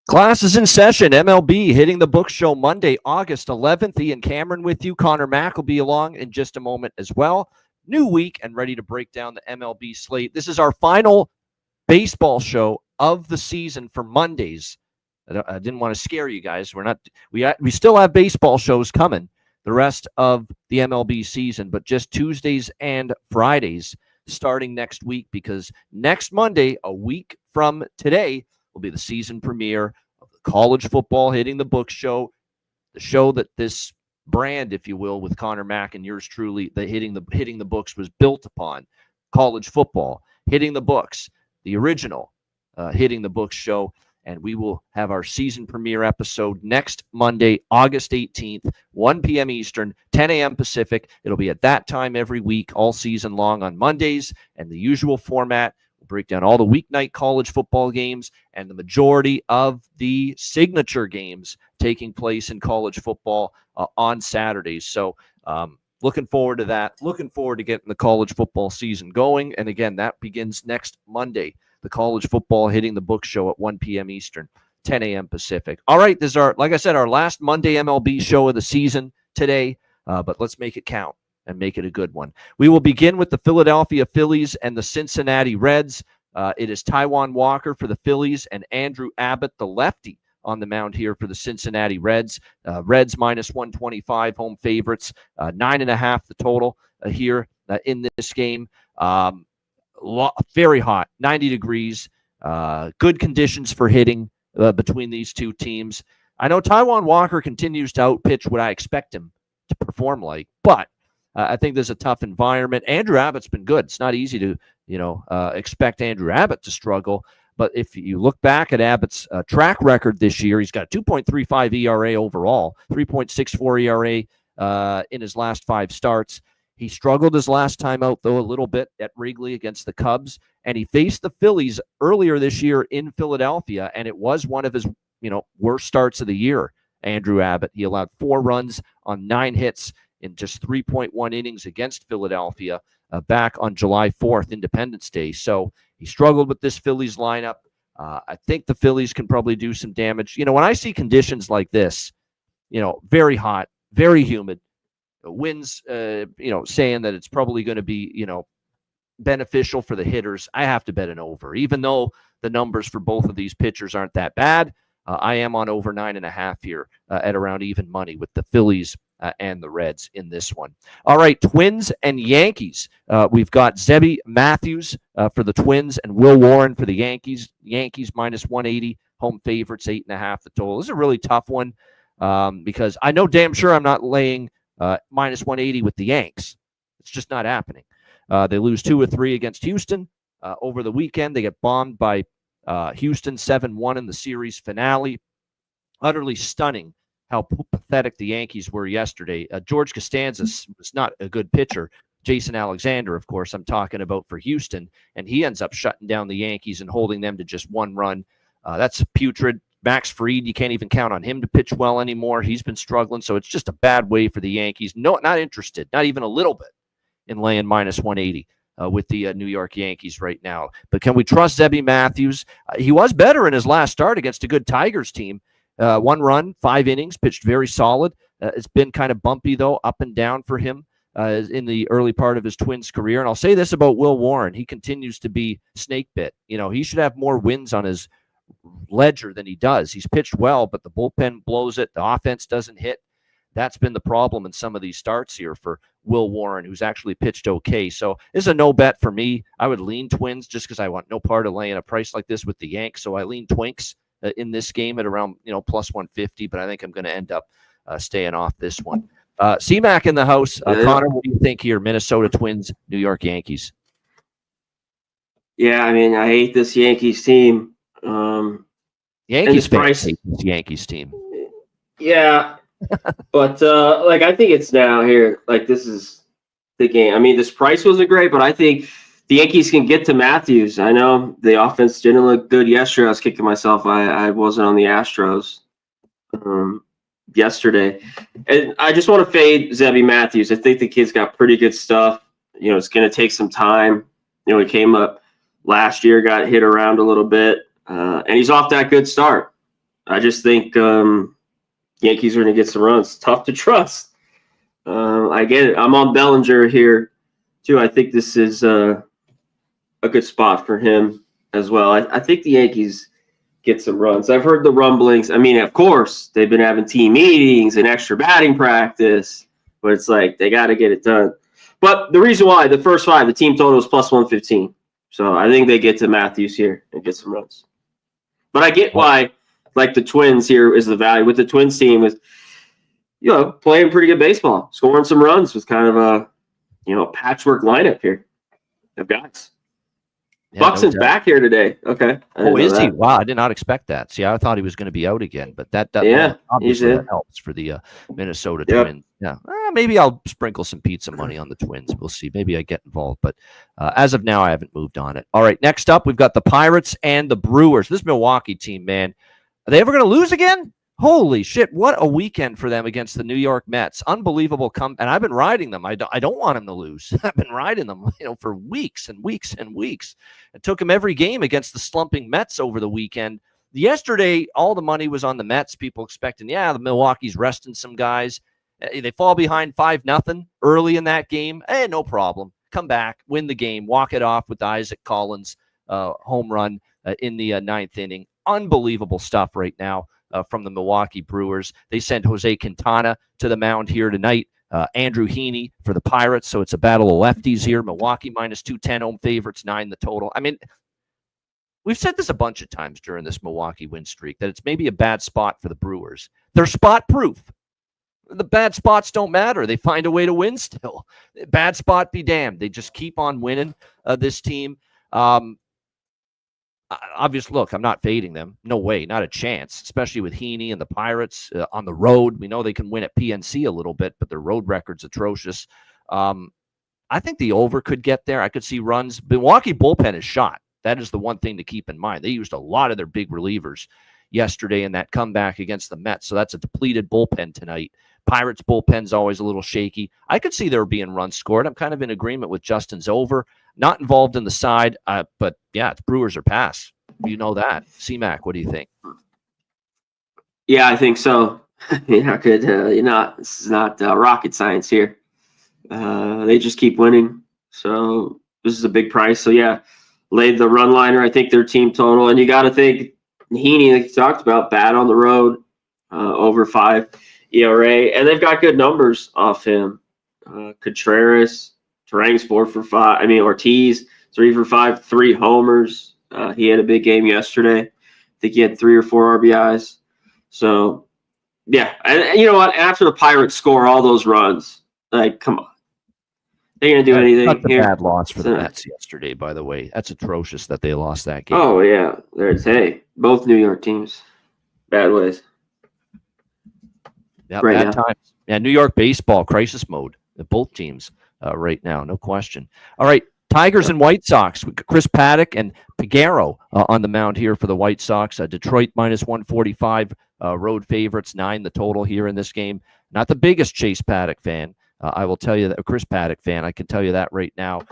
Class is in session. MLB hitting the book show Monday, August 11th. Ian Cameron with you. Connor Mack will be along in just a moment as well. New week and ready to break down the MLB slate. This is our final baseball show of the season for Mondays. I didn't want to scare you guys. We still have baseball shows coming the rest of the MLB season, but just Tuesdays and Fridays starting next week, because next Monday, a week from today, will be the season premiere of the College Football Hitting the Books show, the show that this brand, if you will, with Connor Mack and yours truly, the Hitting the Books was built upon. College football, Hitting the Books, the original Hitting the Books show, and we will have our season premiere episode next Monday, August 18th, 1 p.m. Eastern, 10 a.m. Pacific. It'll be at that time every week, all season long on Mondays, and the usual format. Break down all the weeknight college football games and the majority of the signature games taking place in college football on Saturdays. So looking forward to that. Looking forward to getting the college football season going. And again, that begins next Monday, the College Football Hitting the Book show at 1 p.m. Eastern, 10 a.m. Pacific. All right, this is like I said, our last Monday MLB show of the season today, but let's make it count and make it a good one. We will begin with the Philadelphia Phillies and the Cincinnati Reds. It is Taijuan Walker for the Phillies and Andrew Abbott, the lefty, on the mound here for the Cincinnati Reds. Reds minus 125, home favorites, 9.5 the total here in this game. Very hot, 90 degrees, good conditions for hitting between these two teams. I know Taijuan Walker continues to outpitch what I expect him to perform like, but I think there's a tough environment. Andrew Abbott's been good. It's not easy to, expect Andrew Abbott to struggle. But if you look back at Abbott's track record this year, he's got a 2.35 ERA overall, 3.64 ERA in his last 5 starts. He struggled his last time out, though, a little bit at Wrigley against the Cubs. And he faced the Phillies earlier this year in Philadelphia, and it was one of his, worst starts of the year, Andrew Abbott. He allowed 4 runs on 9 hits in just 3.1 innings against Philadelphia back on July 4th, Independence Day. So he struggled with this Phillies lineup. I think the Phillies can probably do some damage. When I see conditions like this, very hot, very humid, winds, saying that it's probably going to be, beneficial for the hitters, I have to bet an over. Even though the numbers for both of these pitchers aren't that bad, I am on over 9.5 here at around even money with the Phillies and the Reds in this one. All right, Twins and Yankees. We've got Zebby Matthews for the Twins and Will Warren for the Yankees. Yankees minus 180, home favorites, 8.5 the total. This is a really tough one because I know damn sure I'm not laying minus 180 with the Yanks. It's just not happening. They lose 2 or 3 against Houston over the weekend. They get bombed by Houston 7-1 in the series finale. Utterly stunning how pathetic the Yankees were yesterday. George Costanza was not a good pitcher. Jason Alexander, of course, I'm talking about for Houston, and he ends up shutting down the Yankees and holding them to just 1 run. That's putrid. Max Fried, you can't even count on him to pitch well anymore. He's been struggling, so it's just a bad way for the Yankees. No, not interested, not even a little bit, in laying minus 180 with the New York Yankees right now. But can we trust Zebby Matthews? He was better in his last start against a good Tigers team. 1 run, 5 innings, pitched very solid. It's been kind of bumpy, though, up and down for him in the early part of his Twins career. And I'll say this about Will Warren. He continues to be snake bit. He should have more wins on his ledger than he does. He's pitched well, but the bullpen blows it. The offense doesn't hit. That's been the problem in some of these starts here for Will Warren, who's actually pitched okay. So this is a no bet for me. I would lean Twins just because I want no part of laying a price like this with the Yanks. So I lean Twinks in this game at around plus 150, but I think I'm going to end up staying off this one. C-Mac in the house. Connor, what do you think here? Minnesota Twins, New York Yankees. Yeah, I mean, I hate this Yankees team. Yankees team. Yeah, but I think it's now here. This is the game. I mean, this price wasn't great, but I think the Yankees can get to Matthews. I know the offense didn't look good yesterday. I was kicking myself. I wasn't on the Astros yesterday. And I just want to fade Zebby Matthews. I think the kid's got pretty good stuff. It's going to take some time. He came up last year, got hit around a little bit, and he's off that good start. I just think Yankees are going to get some runs. Tough to trust. I get it. I'm on Bellinger here, too. I think this is a good spot for him as well. I think the Yankees get some runs. I've heard the rumblings. I mean, of course, they've been having team meetings and extra batting practice, but it's like they got to get it done. But the reason why, the first 5, the team total is plus 115. So I think they get to Matthews here and get some runs. But I get why, like the Twins here is the value. With the Twins team is, playing pretty good baseball, scoring some runs with kind of a, patchwork lineup here of guys. Yeah, Buxton's back here today. Okay. Is he? Wow, I did not expect that. See, I thought he was going to be out again, but that obviously that helps for the Minnesota Twins. Yeah, maybe I'll sprinkle some pizza money on the Twins. We'll see. Maybe I get involved, but as of now, I haven't moved on it. All right, next up, we've got the Pirates and the Brewers. This Milwaukee team, man, are they ever going to lose again? Holy shit, what a weekend for them against the New York Mets. Unbelievable and I've been riding them. I don't want them to lose. I've been riding them, for weeks and weeks and weeks. It took them every game against the slumping Mets over the weekend. Yesterday, all the money was on the Mets. People expecting, the Milwaukee's resting some guys. They fall behind 5-0 early in that game. No problem. Come back, win the game, walk it off with Isaac Collins' home run in the 9th inning. Unbelievable stuff right now. From the Milwaukee Brewers. They sent Jose Quintana to the mound here tonight. Andrew Heaney for the Pirates. So it's a battle of lefties here. Milwaukee minus 210, home favorites, 9 the total. I mean, we've said this a bunch of times during this Milwaukee win streak, that it's maybe a bad spot for the Brewers. They're spot proof. The bad spots don't matter. They find a way to win still. Bad spot be damned. They just keep on winning, this team. Obviously, look, I'm not fading them. No way, not a chance, especially with Heaney and the Pirates on the road. We know they can win at PNC a little bit, but their road record's atrocious. I think the over could get there. I could see runs. Milwaukee bullpen is shot. That is the one thing to keep in mind. They used a lot of their big relievers yesterday in that comeback against the Mets, so that's a depleted bullpen tonight. Pirates bullpen's always a little shaky. I could see there being runs scored. I'm kind of in agreement with Justin's over. Not involved in the side, but yeah, it's Brewers or pass. You know that. C-Mac, what do you think? Yeah, I think so. This is not rocket science here. They just keep winning. So this is a big price. So yeah, laid the run liner. I think their team total. And you got to think Heaney, like you talked about, bad on the road, over 5 ERA. And they've got good numbers off him. Contreras, Terang's 4 for 5. I mean, Ortiz, 3 for 5, 3 homers. He had a big game yesterday. I think he had 3 or 4 RBIs. So, yeah. And you know what? After the Pirates score all those runs, like, come on. They're going to do anything That's here. A bad loss for the Mets yesterday, by the way. That's atrocious that they lost that game. Oh, yeah. Hey, both New York teams. Bad ways. Yeah, right bad times. Yeah, New York baseball, crisis mode. Both teams right now, no question. All right, Tigers and White Sox. Chris Paddock and Piguero on the mound here for the White Sox. Detroit minus 145, road favorites, 9 the total here in this game. Not the biggest Chase Paddock fan. I will tell you that, Chris Paddock fan, I can tell you that right now.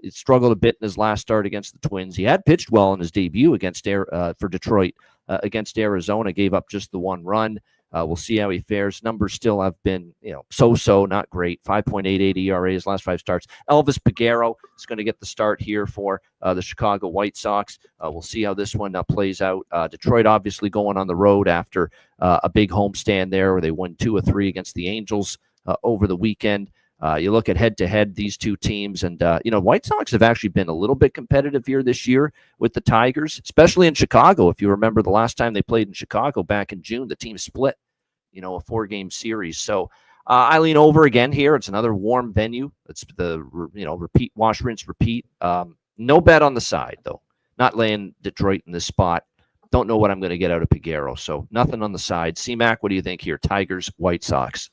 He struggled a bit in his last start against the Twins. He had pitched well in his debut against for Detroit against Arizona, gave up just the 1 run. We'll see how he fares. Numbers still have been, so-so, not great. 5.88 ERA his last 5 starts. Elvis Piguero is going to get the start here for the Chicago White Sox. We'll see how this one plays out. Detroit obviously going on the road after a big homestand there where they won 2 of 3 against the Angels over the weekend. You look at head-to-head, these two teams, and, White Sox have actually been a little bit competitive here this year with the Tigers, especially in Chicago. If you remember the last time they played in Chicago back in June, the team split, a 4-game series. So I lean over again here. It's another warm venue. It's the, repeat, wash, rinse, repeat. No bet on the side, though. Not laying Detroit in this spot. Don't know what I'm going to get out of Piguero. So nothing on the side. C-Mac, what do you think here? Tigers, White Sox.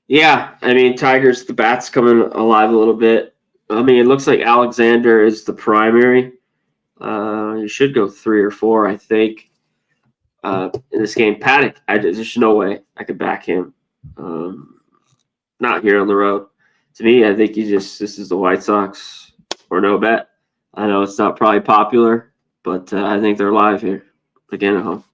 Yeah, I mean, Tigers, the bat's coming alive a little bit. I mean, it looks like Alexander is the primary. You should go 3 or 4, I think, in this game. Paddock, there's no way I could back him. Not here on the road. To me, I think this is the White Sox or no bet. I know it's not probably popular, but I think they're live here. again at home.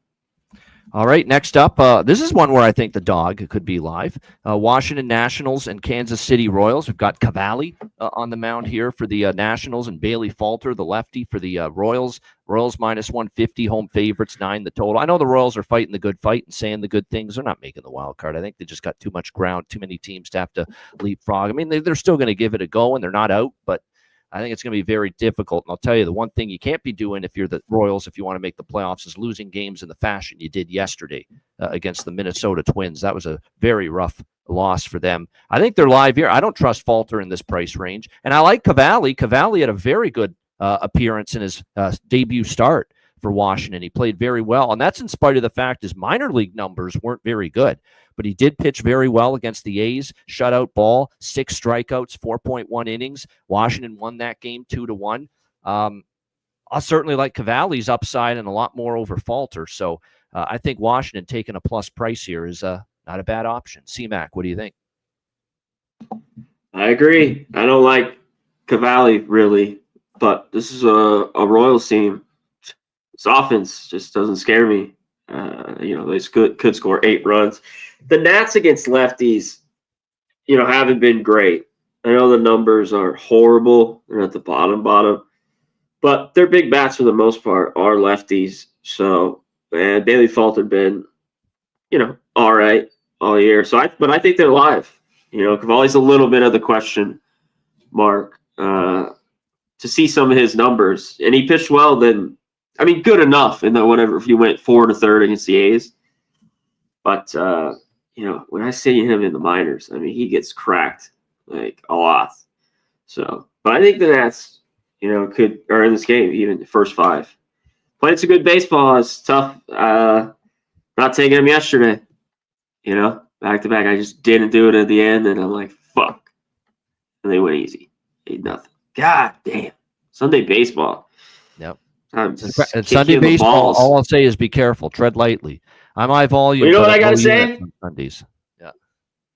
All right, next up, this is one where I think the dog could be live. Washington Nationals and Kansas City Royals. We've got Cavalli on the mound here for the Nationals and Bailey Falter, the lefty, for the Royals. Royals minus 150, home favorites, 9 the total. I know the Royals are fighting the good fight and saying the good things. They're not making the wild card. I think they just got too much ground, too many teams to have to leapfrog. I mean, they're still going to give it a go, and they're not out, but I think it's going to be very difficult. And I'll tell you, the one thing you can't be doing if you're the Royals, if you want to make the playoffs, is losing games in the fashion you did yesterday against the Minnesota Twins. That was a very rough loss for them. I think they're live here. I don't trust Falter in this price range. And I like Cavalli. Cavalli had a very good appearance in his debut start for Washington. He played very well. And that's in spite of the fact his minor league numbers weren't very good. But he did pitch very well against the A's. Shutout ball, 6 strikeouts, 4.1 innings. Washington won that game 2-1. I'll certainly like Cavalli's upside and a lot more over Falter. So I think Washington taking a plus price here is not a bad option. C-Mac, what do you think? I agree. I don't like Cavalli really, but this is a Royals team. This offense just doesn't scare me. They could score 8 runs. The Nats against lefties, haven't been great. I know the numbers are horrible. They're at the bottom, but their big bats for the most part are lefties. So, and Bailey Falter been, all right all year. But I think they're live. Cavalli's a little bit of the question mark. To see some of his numbers, and he pitched well, then good enough in the whatever. If you went 4-3 against the A's, but when I see him in the minors, he gets cracked like a lot. So, but I think the Nats, are in this game even the first 5. Playing some good baseball is tough. Not taking him yesterday, back to back. I just didn't do it at the end, and I'm like, fuck. And they went easy, 8-0. God damn, Sunday baseball. Yep. Sunday baseball, all I'll say is be careful. Tread lightly. I'm high volume. Well, you know what I got to say? Sundays. Yeah.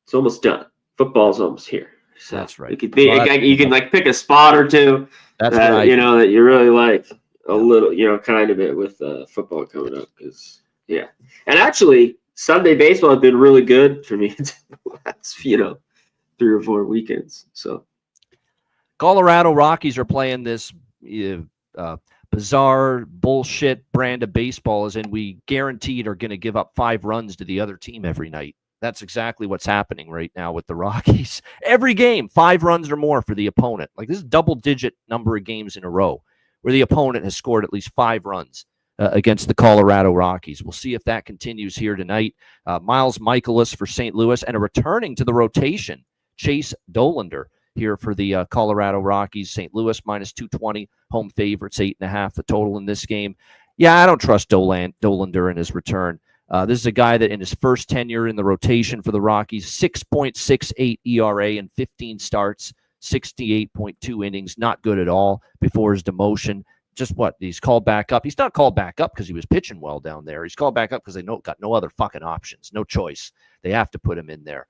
It's almost done. Football's almost here. So that's right. You can pick a spot or two that that you really like a little, kind of it with football coming up. And actually, Sunday baseball has been really good for me the last, 3 or 4 weekends. So Colorado Rockies are playing this bizarre bullshit brand of baseball, as in we guaranteed are going to give up 5 runs to the other team every night. That's exactly what's happening right now with the Rockies. Every game, 5 runs or more for the opponent. Like, this is double-digit number of games in a row where the opponent has scored at least 5 runs against the Colorado Rockies. We'll see if that continues here tonight. Miles Michaelis for St. Louis, and a returning to the rotation, Chase Dollander here for the Colorado Rockies. St. Louis minus 220, home favorites, 8.5 the total in this game. Yeah, I don't trust Dollander in his return. This is a guy that in his first tenure in the rotation for the Rockies, 6.68 ERA in 15 starts, 68.2 innings, not good at all before his demotion. Just what? He's called back up. He's not called back up because he was pitching well down there. He's called back up because they got no other fucking options, no choice. They have to put him in there.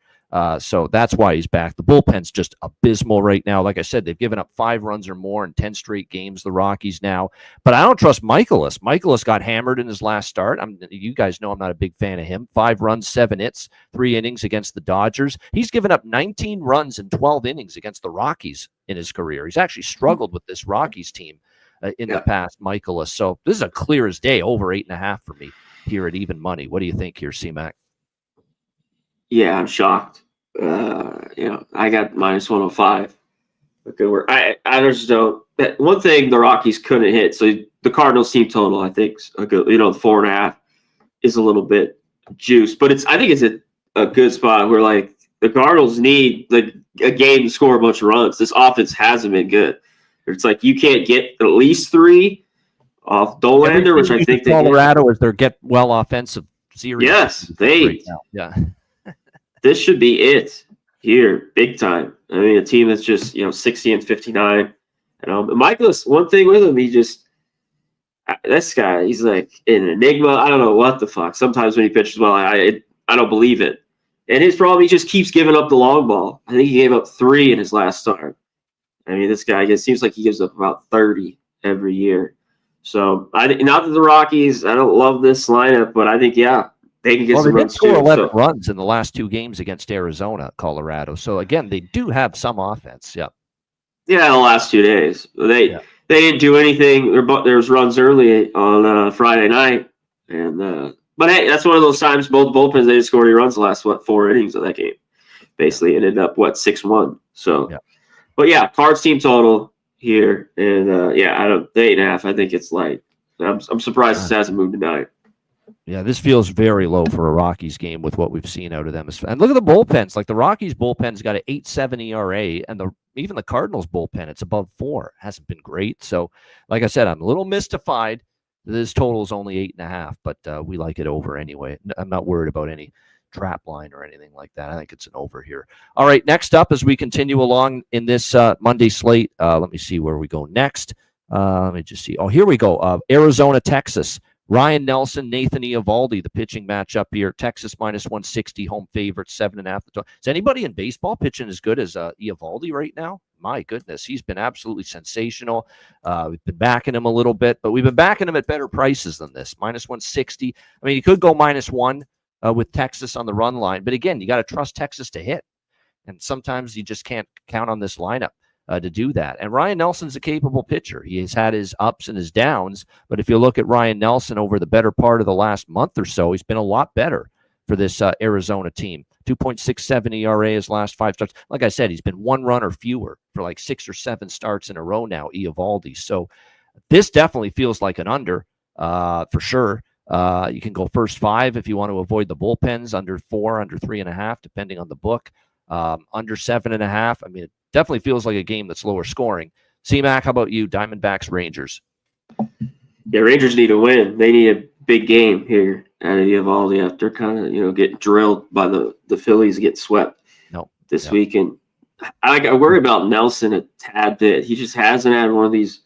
So that's why he's back. The bullpen's just abysmal right now. Like I said, they've given up 5 runs or more in 10 straight games, the Rockies now. But I don't trust Michaelis. Michaelis got hammered in his last start. You guys know I'm not a big fan of him. 5 runs, 7 hits, 3 innings against the Dodgers. He's given up 19 runs in 12 innings against the Rockies in his career. He's actually struggled with this Rockies team in the past, Michaelis. So this is a clear as day, over 8.5 for me here at even money. What do you think here, C-Mac? Yeah, I'm shocked. I got minus 105. Good work. I just don't. One thing the Rockies couldn't hit. So the Cardinals team total, I think, the 4.5 is a little bit juice, but I think it's a good spot where like the Cardinals need like a game to score a bunch of runs. This offense hasn't been good. It's like you can't get at least 3 off Dollander, which I think Colorado is their get well offensive series. Yes, right now. Yeah. This should be it here, big time. A team that's just 60-59. Michaelis, one thing with him, this guy, he's like an enigma. I don't know what the fuck. Sometimes when he pitches well, I don't believe it. And his problem, he just keeps giving up the long ball. I think he gave up 3 in his last start. This guy, it seems like he gives up about 30 every year. So not that the Rockies, I don't love this lineup, but I think they can get some they did runs score too. 11 runs in the last 2 games against Arizona, Colorado. So again, they do have some offense. Yeah. Yeah, the last 2 days they didn't do anything. There was runs early on Friday night, and but hey, that's one of those times both bullpens they didn't score any runs the last 4 innings of that game. Basically, it ended up 6-1. So, but Cards team total here, and I don't 8.5. I think it's light. I'm surprised this hasn't moved tonight. Yeah, this feels very low for a Rockies game with what we've seen out of them. And look at the bullpens. Like the Rockies bullpen's got an 8.7 ERA, and even the Cardinals bullpen, it's above 4. Hasn't been great. So, like I said, I'm a little mystified. This total is only 8.5, but we like it over anyway. I'm not worried about any trap line or anything like that. I think it's an over here. All right, next up as we continue along in this Monday slate, let me see where we go next. Let me just see. Oh, here we go. Arizona, Texas. Ryan Nelson, Nathan Eovaldi, the pitching matchup here. Texas minus 160, home favorite, 7.5. Is anybody in baseball pitching as good as Eovaldi right now? My goodness, he's been absolutely sensational. We've been backing him a little bit, but we've been backing him at better prices than this. Minus 160. I mean, he could go -1 with Texas on the run line. But again, you got to trust Texas to hit. And sometimes you just can't count on this lineup to do that. And Ryan Nelson's a capable pitcher. He has had his ups and his downs, but if you look at Ryan Nelson over the better part of the last month or so, he's been a lot better for this Arizona team. 2.67 ERA his last 5 starts. Like I said, he's been 1 run or fewer for 6 or 7 starts in a row now, Eovaldi. So this definitely feels like an under for sure. You can go first 5 if you want to avoid the bullpens, under 4, under 3.5, depending on the book. Under 7.5. I mean, it definitely feels like a game that's lower scoring. C-Mac, how about you? Diamondbacks, Rangers. Yeah, Rangers need a win. They need a big game here out of Eovaldi after kind of getting drilled by the Phillies, get swept this week. And I worry about Nelson a tad bit. He just hasn't had one of these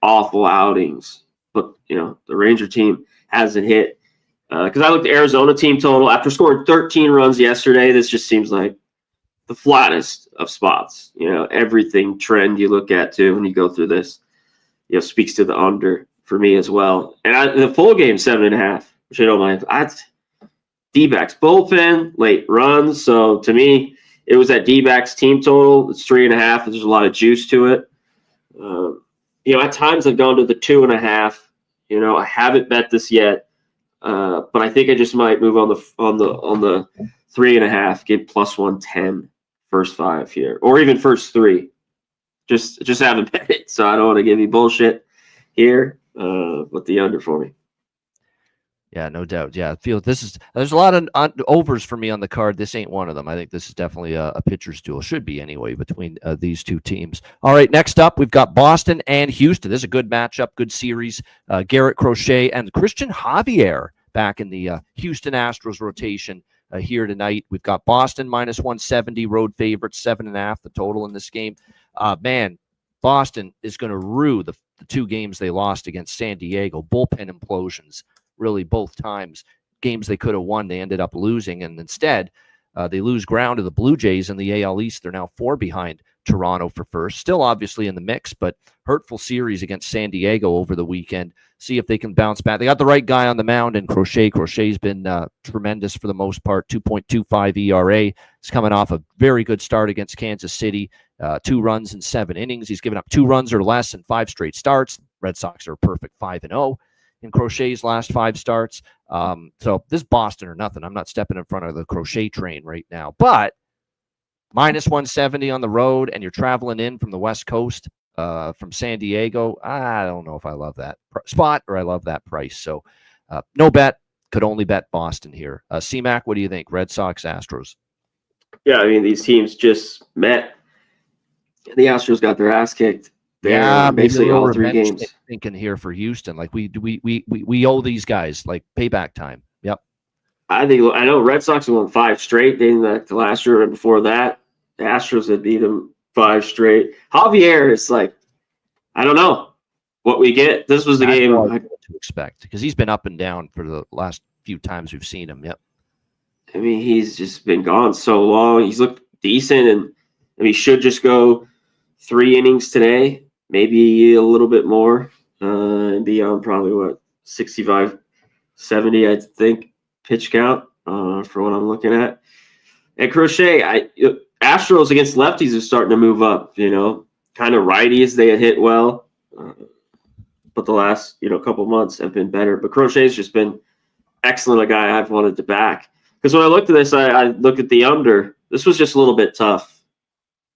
awful outings. But the Ranger team hasn't hit. Because I looked at Arizona team total after scoring 13 runs yesterday. This just seems like the flattest of spots. Everything trend you look at too when you go through this, speaks to the under for me as well. And the full game 7.5, which I don't mind. D-backs bullpen, late runs. So to me, it was that D-backs team total. It's 3.5. There's a lot of juice to it. At times I've gone to the 2.5. I haven't bet this yet, but I think I just might move on the 3.5. Get plus 110 first 5 here, or even first 3. Just haven't bet it, so I don't want to give you bullshit here. With the under for me. Yeah, no doubt. Yeah, I feel there's a lot of overs for me on the card. This ain't one of them. I think this is definitely a pitcher's duel. Should be anyway between these two teams. All right, next up we've got Boston and Houston. This is a good matchup, good series. Garrett Crochet and Christian Javier back in the Houston Astros rotation here tonight. We've got Boston minus 170, road favorites, 7.5 the total in this game. Man, Boston is going to rue the 2 games they lost against San Diego. Bullpen implosions, really both times. Games they could have won, they ended up losing, and instead they lose ground to the Blue Jays in the AL East. They're now 4 behind Toronto for first. Still obviously in the mix, but hurtful series against San Diego over the weekend. See if they can bounce back. They got the right guy on the mound in Crochet. Crochet's been tremendous for the most part, 2.25 ERA. He's coming off a very good start against Kansas City. 2 runs in 7 innings. He's given up 2 runs or less in 5 straight starts. Red Sox are a perfect 5-0 in Crochet's last 5 starts. So this Boston or nothing. I'm not stepping in front of the Crochet train right now. But minus 170 on the road, and you're traveling in from the West Coast, from San Diego. I don't know if I love that spot or I love that price. So no bet. Could only bet Boston here. C-Mac, what do you think? Red Sox, Astros. Yeah, I mean, these teams just met. The Astros got their ass kicked. Basically all 3 games. Thinking here for Houston, like we owe these guys like payback time. Yep. I know Red Sox have won 5 straight, dating back to last year and before that. The Astros had beat them 5 straight. Javier is like, I don't know what we get. This was the game to expect because he's been up and down for the last few times we've seen him. Yep. I mean, he's just been gone so long. He's looked decent, and he should just go 3 innings today, maybe a little bit more. and beyond probably what 65, 70, I think pitch count for what I'm looking at. And Crochet, Astros against lefties are starting to move up. Kind of righties they had hit well, but the last couple months have been better. But Crochet's just been excellent. A guy I've wanted to back because when I looked at this, I looked at the under. This was just a little bit tough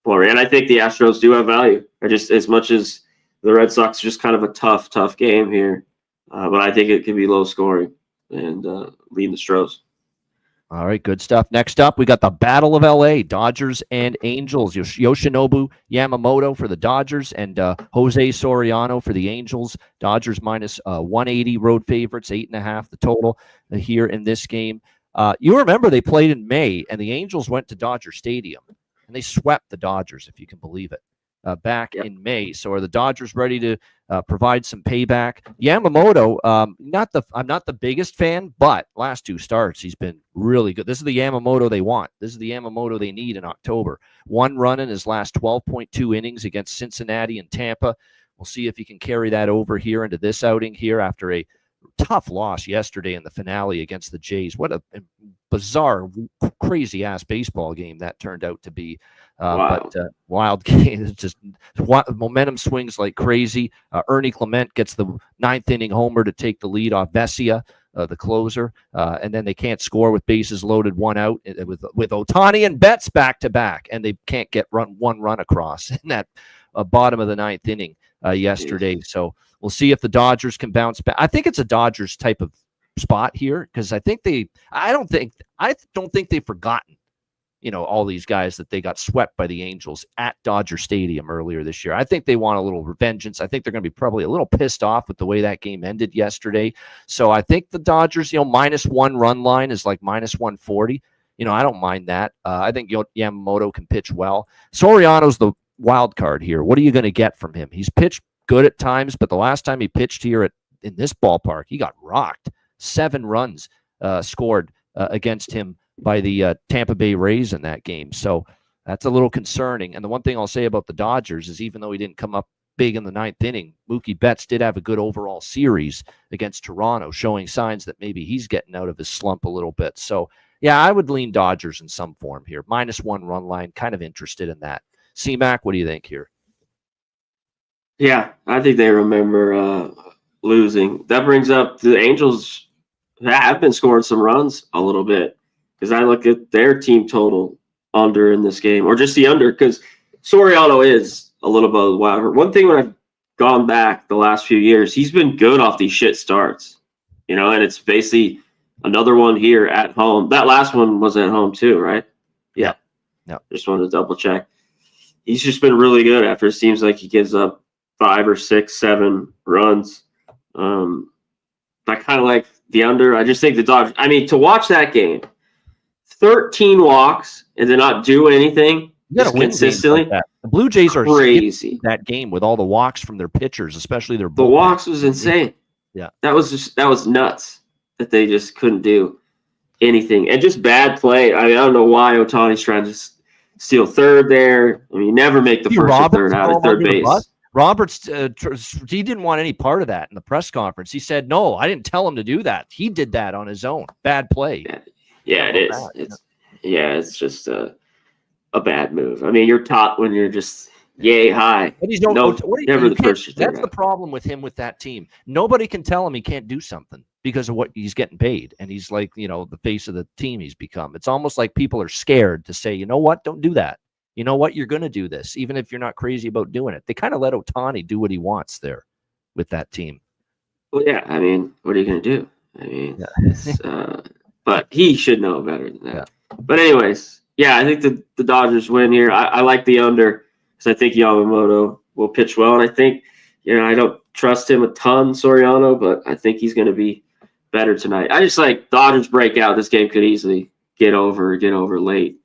for me, and I think the Astros do have value. I just as much as the Red Sox are just kind of a tough game here, but I think it could be low scoring and lead the Stros. All right, good stuff. Next up, we got the Battle of LA, Dodgers and Angels. Yoshinobu Yamamoto for the Dodgers and Jose Soriano for the Angels. Dodgers minus 180 road favorites, 8.5 the total here in this game. You remember they played in May, and the Angels went to Dodger Stadium, and they swept the Dodgers, if you can believe it, back in May. So are the Dodgers ready to provide some payback? Yamamoto, I'm not the biggest fan, but last two starts, he's been really good. This is the Yamamoto they want. This is the Yamamoto they need in October. 1 run in his last 12.2 innings against Cincinnati and Tampa. We'll see if he can carry that over here into this outing here after a tough loss yesterday in the finale against the Jays. What a bizarre, crazy-ass baseball game that turned out to be. But wild game. It's just momentum swings like crazy. Ernie Clement gets the 9th inning homer to take the lead off Vesia, the closer, and then they can't score with bases loaded, 1 out with Ohtani and Betts back-to-back, and they can't get one run across in that bottom of the 9th inning yesterday. So we'll see if the Dodgers can bounce back. I think it's a Dodgers type of spot here because I don't think they've forgotten all these guys that they got swept by the Angels at Dodger Stadium earlier this year. I think they want a little vengeance. I think they're going to be probably a little pissed off with the way that game ended yesterday. So I think the Dodgers, minus 1 run line is like minus 140. I don't mind that. I think Yamamoto can pitch well. Soriano's the wild card here. What are you going to get from him? He's pitched good at times, but the last time he pitched here in this ballpark, he got rocked. 7 runs scored against him by the Tampa Bay Rays in that game. So that's a little concerning. And the one thing I'll say about the Dodgers is even though he didn't come up big in the 9th inning, Mookie Betts did have a good overall series against Toronto, showing signs that maybe he's getting out of his slump a little bit. So, yeah, I would lean Dodgers in some form here. Minus 1 run line, kind of interested in that. C-Mac, what do you think here? Yeah, I think they remember losing. That brings up the Angels have been scoring some runs a little bit. Because I look at their team total under in this game, or just the under, because Soriano is a little bit wild. One thing when I've gone back the last few years, he's been good off these shit starts, and it's basically another one here at home. That last one was at home too, right? Yeah. Just wanted to double check. He's just been really good after it seems like he gives up 5 or 6, 7 runs. I kind of like the under. I just think the Dodgers, to watch that game, 13 walks and to not do anything consistently. Like the Blue Jays are crazy. That game with all the walks from their pitchers, especially their bullpen. The walks was insane. Yeah, that was nuts that they just couldn't do anything and just bad play. I don't know why Ohtani's trying to steal third there. You never make the first or third out at third base. Roberts, he didn't want any part of that in the press conference. He said, "No, I didn't tell him to do that. He did that on his own. Bad play." Yeah, it is. It's just a bad move. You're taught when you're just yay high. Never the first. That's the problem with him with that team. Nobody can tell him he can't do something because of what he's getting paid, and he's like the face of the team he's become. It's almost like people are scared to say, you know what, don't do that. You know what, you're going to do this, even if you're not crazy about doing it. They kind of let Ohtani do what he wants there with that team. Well, yeah. What are you going to do? But he should know better than that. Yeah. But anyways, yeah, I think the Dodgers win here. I like the under because I think Yamamoto will pitch well. And I think, I don't trust him a ton, Soriano, but I think he's going to be better tonight. I just like Dodgers break out. This game could easily get over late.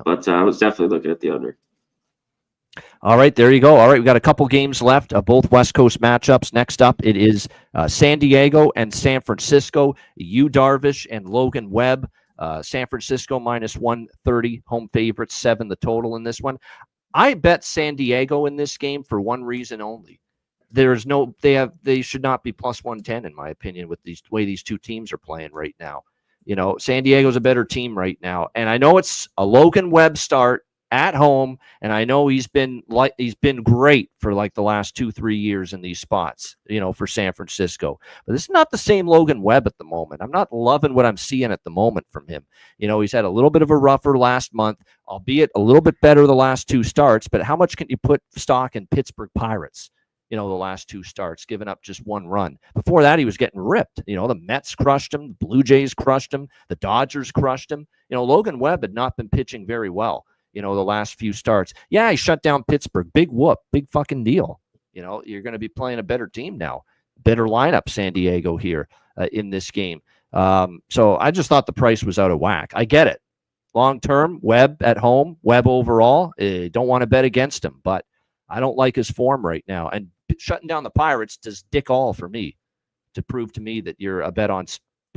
But I was definitely looking at the under. All right, there you go. All right, we got a couple games left, both West Coast matchups. Next up, it is San Diego and San Francisco. Yu Darvish and Logan Webb. San Francisco minus 130, home favorites, 7 the total in this one. I bet San Diego in this game for one reason only. there's no they should not be plus 110 in my opinion with the way these two teams are playing right now. San Diego's a better team right now, and I know it's a Logan Webb start at home, and I know he's been great for like the last 2-3 years in these spots, for San Francisco. But this is not the same Logan Webb at the moment. I'm not loving what I'm seeing at the moment from him. He's had a little bit of a rougher last month, albeit a little bit better the last 2 starts. But how much can you put stock in Pittsburgh Pirates? The last 2 starts, giving up just 1 run. Before that, he was getting ripped. The Mets crushed him, the Blue Jays crushed him, the Dodgers crushed him. Logan Webb had not been pitching very well, the last few starts. Yeah, he shut down Pittsburgh. Big whoop, big fucking deal. You're going to be playing a better team now. Better lineup, San Diego here in this game. So I just thought the price was out of whack. I get it. Long term, Webb at home, Webb overall, don't want to bet against him, but I don't like his form right now. And shutting down the Pirates does dick all for me to prove to me that you're a bet on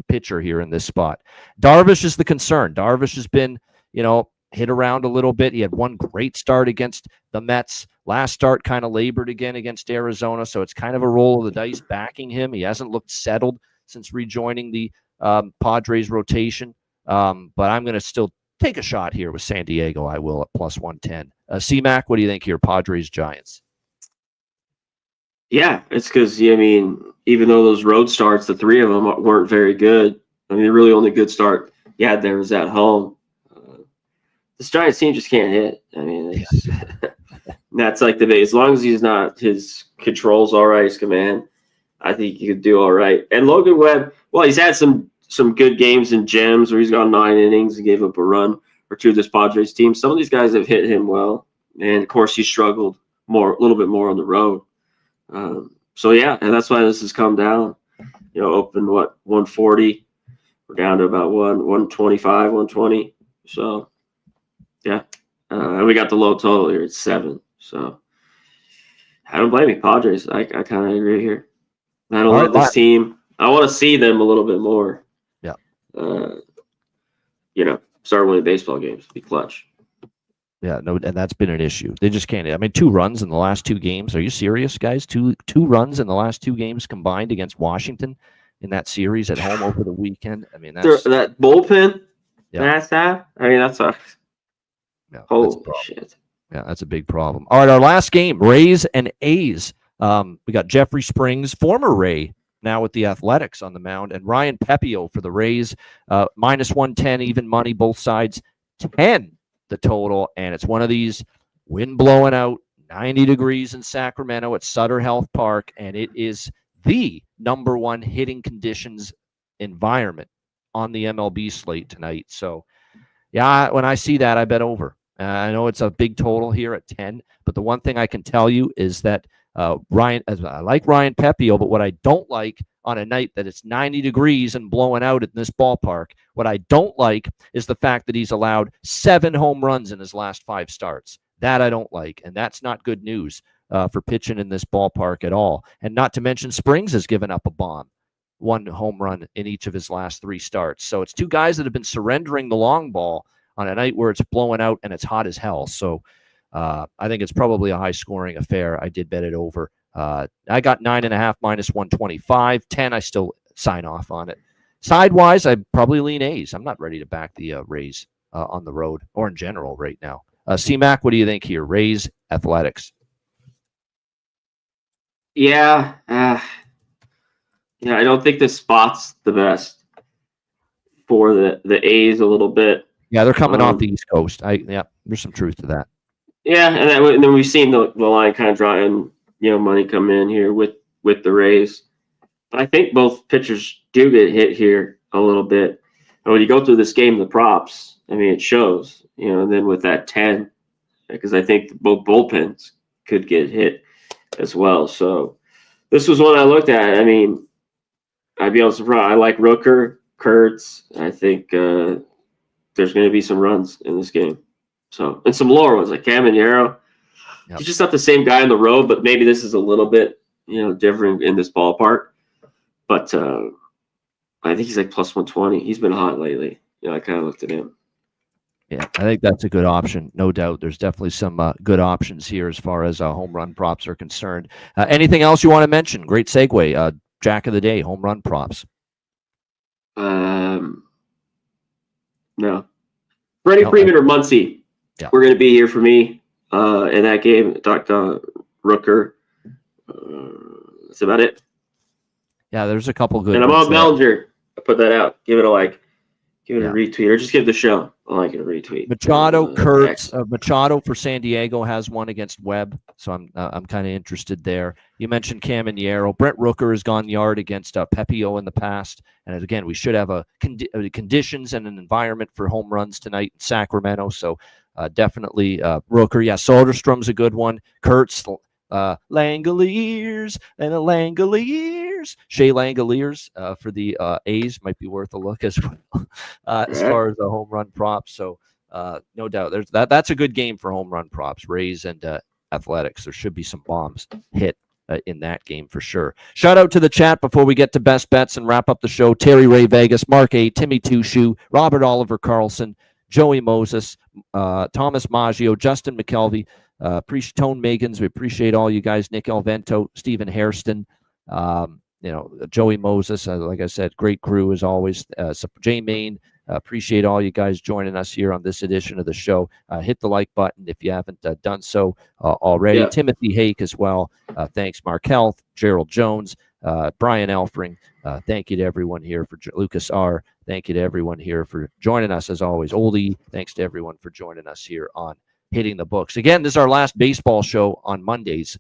pitcher here in this spot. Darvish is the concern. Darvish has been, hit around a little bit. He had 1 great start against the Mets. Last start kind of labored again against Arizona, so it's kind of a roll of the dice backing him. He hasn't looked settled since rejoining the Padres rotation, but I'm going to still take a shot here with San Diego. I will at plus 110. C-Mac, what do you think here, Padres Giants? Yeah, it's because, even though those road starts, the 3 of them weren't very good. The really only good start you had there was at home. This Giants team just can't hit. That's like the big. As long as his control's all right, his command, I think he could do all right. And Logan Webb, well, he's had some good games in gems where he's gone 9 innings and gave up a run or 2 to this Padres team. Some of these guys have hit him well, and of course he struggled a little bit more on the road. So yeah, and that's why this has come down. Opened 140, we're down to about 125, 120. So yeah, and we got the low total here at 7. So I don't blame you, Padres. I kind of agree here. I don't like this team. I want to see them a little bit more. Yeah. Start winning baseball games, be clutch. Yeah, no, and that's been an issue. They just can't. 2 runs in the last 2 games. Are you serious, guys? Two runs in the last 2 games combined against Washington in that series at home over the weekend. That's that bullpen. Yeah, that sucks. Yeah, holy shit. Yeah, that's a big problem. All right, our last game, Rays and A's. We got Jeffrey Springs, former Ray, now with the Athletics on the mound, and Ryan Pepio for the Rays, minus 110, even money, both sides, 10 the total, and it's one of these wind blowing out, 90 degrees in Sacramento at Sutter Health Park, and it is the number 1 hitting conditions environment on the MLB slate tonight. So, yeah, when I see that, I bet over. I know it's a big total here at 10, but the one thing I can tell you is that I like Ryan Pepio, but what I don't like on a night that it's 90 degrees and blowing out in this ballpark, what I don't like is the fact that he's allowed 7 home runs in his last 5 starts. That I don't like, and that's not good news for pitching in this ballpark at all. And not to mention Springs has given up a bomb, 1 home run in each of his last 3 starts. So it's 2 guys that have been surrendering the long ball on a night where it's blowing out and it's hot as hell. So I think it's probably a high-scoring affair. I did bet it over. I got 9.5 minus 125. 10, I still sign off on it. Sidewise, I probably lean A's. I'm not ready to back the Rays on the road or in general right now. C-Mac, what do you think here? Rays, Athletics. Yeah. I don't think this spot's the best for the A's a little bit. Yeah, they're coming off the East Coast. There's some truth to that. Yeah, and then we've seen the line kind of draw and money come in here with the Rays. But I think both pitchers do get hit here a little bit. And when you go through this game, the props, it shows. And then with that 10, because I think both bullpens could get hit as well. So this was one I looked at. I'd be able to surprise. I like Rooker, Kurtz. I think there's going to be some runs in this game. So, and some lower ones like Caminero. Yep. He's just not the same guy on the road, but maybe this is a little bit, different in this ballpark. But I think he's like plus 120. He's been hot lately. I kind of looked at him. Yeah, I think that's a good option. No doubt. There's definitely some good options here as far as home run props are concerned. Anything else you want to mention? Great segue. Jack of the day, home run props. No. Freddie Freeman or Muncy. Yeah. We're going to be here for me in that game. Dr. Rooker. That's about it. Yeah, there's a couple good ones. And I'm on there. Bellinger. I put that out. Give it a like. Give it a retweet, or just give the show a like and a retweet. Machado, Kurtz, Machado for San Diego has one against Webb, so I'm kind of interested there. You mentioned Caminero. Brent Rooker has gone yard against Pepio in the past, and again, we should have conditions and an environment for home runs tonight in Sacramento. So definitely Rooker. Yeah, Soderstrom's a good one. Kurtz. Langoliers and a Langoliers. Shea Langoliers for the A's might be worth a look as well as far as the home run props. So no doubt there's that's a good game for home run props. Rays and Athletics. There should be some bombs hit in that game for sure. Shout out to the chat before we get to best bets and wrap up the show. Terry Ray Vegas, Mark A, Timmy Tushu, Robert Oliver Carlson, Joey Moses, Thomas Maggio, Justin McKelvey, Tone Megans. We appreciate all you guys. Nick Elvento, Stephen Hairston, Joey Moses. Like I said, great crew as always. Jay Main. Appreciate all you guys joining us here on this edition of the show. Hit the like button if you haven't done so already. Yeah. Timothy Hake as well. Thanks, Mark Health, Gerald Jones, Brian Elfring. Thank you to everyone here for Lucas R. Thank you to everyone here for joining us as always. Oldie, thanks to everyone for joining us here on Hitting the Books. Again, this is our last baseball show on Mondays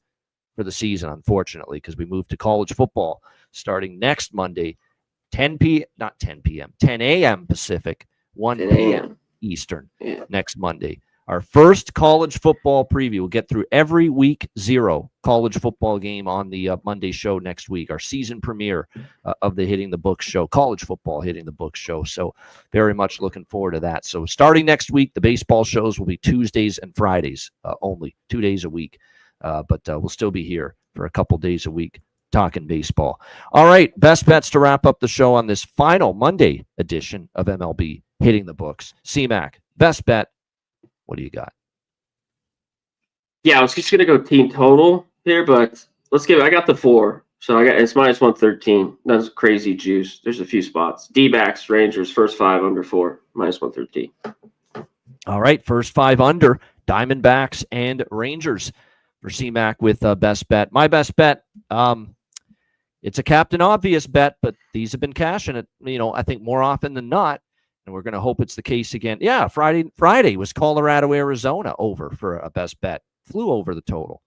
for the season, unfortunately, because we moved to college football starting next Monday, 10 a.m. Pacific, 1 p.m. Eastern next Monday. Our first college football preview. We'll get through every week 0 college football game on the Monday show next week. Our season premiere of the Hitting the Books show, college football Hitting the Books show. So very much looking forward to that. So starting next week, the baseball shows will be Tuesdays and Fridays only, 2 days a week. But we'll still be here for a couple days a week talking baseball. All right, best bets to wrap up the show on this final Monday edition of MLB Hitting the Books. C-Mac, best bet. What do you got? Yeah, I was just gonna go team total here, but I got the 4. So it's minus 113. That's crazy juice. There's a few spots. D-backs, Rangers, first 5 under 4, minus 113. All right, first 5 under, Diamondbacks and Rangers for C-Mac with best bet. My best bet, it's a Captain Obvious bet, but these have been cashing it, I think more often than not. And we're going to hope it's the case again. Yeah, Friday was Colorado, Arizona over for a best bet. Flew over the total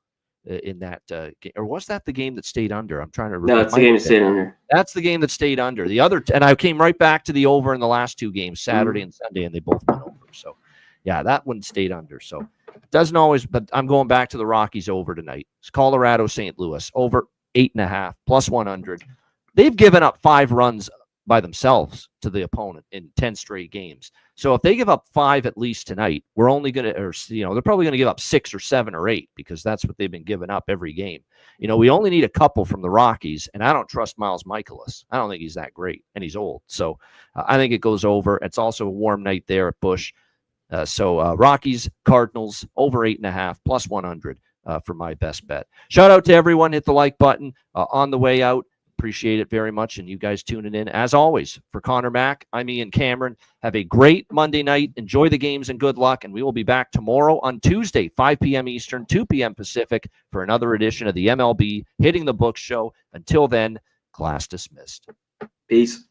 in that game. Or was that the game that stayed under? I'm trying to remember. No, it's the game that stayed under. That's the game that stayed under. The other, and I came right back to the over in the last 2 games, Saturday and Sunday, and they both went over. So, yeah, that one stayed under. So, it doesn't always, but I'm going back to the Rockies over tonight. It's Colorado, St. Louis, over 8.5, plus 100. They've given up 5 runs by themselves to the opponent in 10 straight games. So if they give up 5 at least tonight, we're only going to, they're probably going to give up 6 or 7 or 8 because that's what they've been giving up every game. We only need a couple from the Rockies, and I don't trust Miles Michaelis. I don't think he's that great, and he's old. So I think it goes over. It's also a warm night there at Busch. So Rockies, Cardinals, over 8.5, plus 100 for my best bet. Shout out to everyone. Hit the like button on the way out. Appreciate it very much, and you guys tuning in. As always, for Connor Mack, I'm Ian Cameron. Have a great Monday night. Enjoy the games and good luck, and we will be back tomorrow on Tuesday, 5 p.m. Eastern, 2 p.m. Pacific, for another edition of the MLB Hitting the Books show. Until then, class dismissed. Peace.